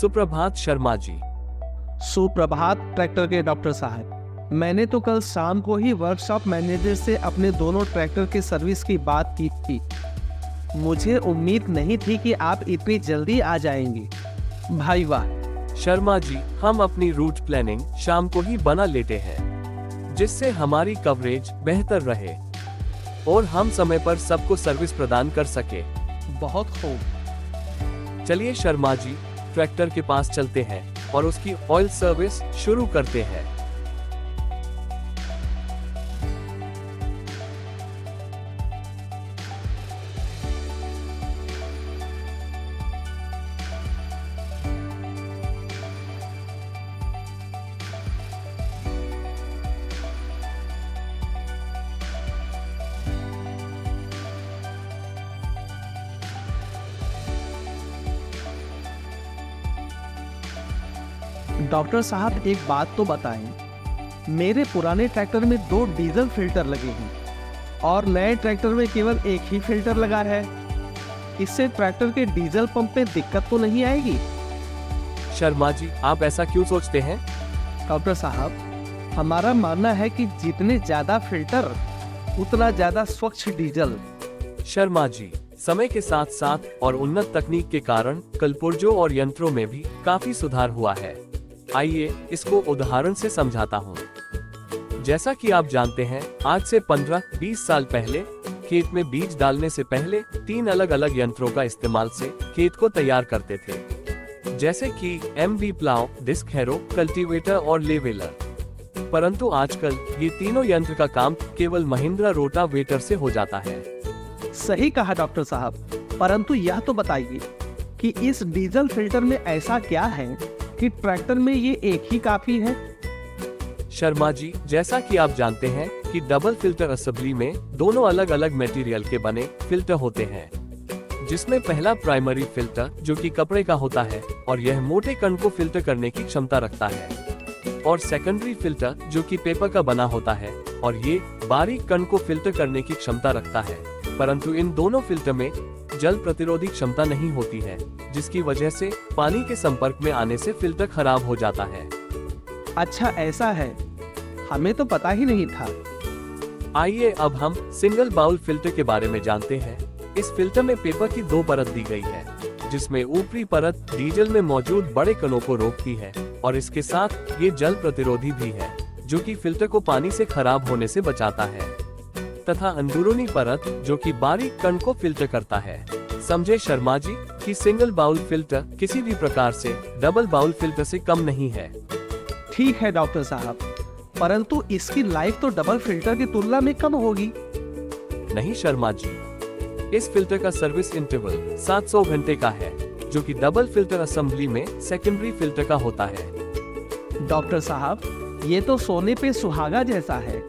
सुप्रभात शर्मा जी। सुप्रभात ट्रैक्टर के डॉक्टर साहब। मैंने तो कल शाम को ही वर्कशॉप मैनेजर से अपने दोनों ट्रैक्टर की सर्विस की बात की थी। मुझे उम्मीद नहीं थी कि आप इतनी जल्दी आ जाएंगे। भाई वाह। शर्मा जी, हम अपनी रूट प्लानिंग शाम को ही बना लेते हैं, जिससे हमारी कवरेज बेहतर रहे और हम समय पर सबको सर्विस प्रदान कर सके। बहुत खूब। चलिए शर्मा जी, ट्रैक्टर के पास चलते हैं और उसकी ऑयल सर्विस शुरू करते हैं। डॉक्टर साहब एक बात तो बताएं, मेरे पुराने ट्रैक्टर में 2 डीजल फिल्टर लगे हैं और नए ट्रैक्टर में केवल एक ही फिल्टर लगा है। इससे ट्रैक्टर के डीजल पंप में दिक्कत तो नहीं आएगी? शर्मा जी, आप ऐसा क्यों सोचते हैं? डॉक्टर साहब, हमारा मानना है कि जितने ज्यादा फिल्टर उतना ज्यादा स्वच्छ डीजल। शर्मा जी, समय के साथ साथ और उन्नत तकनीक के कारण कलपुर्जों और यंत्रों में भी काफी सुधार हुआ है। आइए इसको उदाहरण से समझाता हूँ। जैसा कि आप जानते हैं, आज से 15-20 साल पहले खेत में बीज डालने से पहले 3 अलग अलग यंत्रों का इस्तेमाल से खेत को तैयार करते थे, जैसे कि MB plough, disc harrow, cultivator और लेवेलर। परंतु आजकल ये तीनों यंत्र का काम केवल महिंद्रा रोटावेटर से हो जाता है। सही कहा डॉक्टर साहब, परंतु यह तो बताइए कि इस डीजल फिल्टर में ऐसा क्या है कि ट्रैक्टर में ये एक ही काफी है? शर्मा जी, जैसा कि आप जानते हैं कि डबल फिल्टर असेंबली में दोनों अलग अलग मटेरियल के बने फिल्टर होते हैं, जिसमें पहला प्राइमरी फिल्टर जो कि कपड़े का होता है और यह मोटे कण को फिल्टर करने की क्षमता रखता है, और सेकेंडरी फिल्टर जो कि पेपर का बना होता है और ये बारीक कण को फिल्टर करने की क्षमता रखता है। परंतु इन दोनों फिल्टर में जल प्रतिरोधी क्षमता नहीं होती है, जिसकी वजह से पानी के संपर्क में आने से फिल्टर खराब हो जाता है। अच्छा ऐसा है, हमें तो पता ही नहीं था। आइए अब हम सिंगल बाउल फिल्टर के बारे में जानते हैं। इस फिल्टर में पेपर की 2 परत दी गई है, जिसमें ऊपरी परत डीजल में मौजूद बड़े कणों को रोकती है और इसके साथ ये जल प्रतिरोधी भी है, जो कि फिल्टर को पानी से खराब होने से बचाता है, तथा अंदरूनी परत जो कि बारीक कण को फिल्टर करता है। समझे शर्मा जी कि सिंगल बाउल फिल्टर किसी भी प्रकार से डबल बाउल फिल्टर से कम नहीं है। ठीक है डॉक्टर साहब, परंतु इसकी लाइफ तो डबल फिल्टर की तुलना में कम होगी। नहीं शर्मा जी, इस फिल्टर का सर्विस इंटरवल 700 घंटे का है, जो कि डबल फिल्टर असेंबली में सेकेंडरी फिल्टर का होता है। डॉक्टर साहब, ये तो सोने पे सुहागा जैसा है।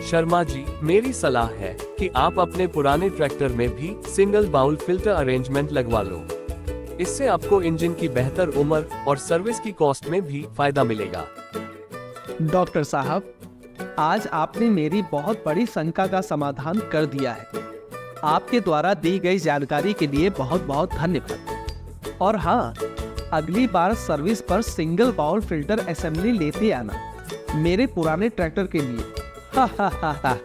शर्मा जी, मेरी सलाह है कि आप अपने पुराने ट्रैक्टर में भी सिंगल बाउल फिल्टर अरेंजमेंट लगवा लो। इससे आपको इंजन की बेहतर उम्र और सर्विस की कॉस्ट में भी फायदा मिलेगा। डॉक्टर साहब, आज आपने मेरी बहुत बड़ी शंका का समाधान कर दिया है। आपके द्वारा दी गई जानकारी के लिए बहुत बहुत धन्यवाद। और हाँ, अगली बार सर्विस पर सिंगल बाउल फिल्टर असेंबली लेते आना, मेरे पुराने ट्रैक्टर के लिए। हा हा हा हा।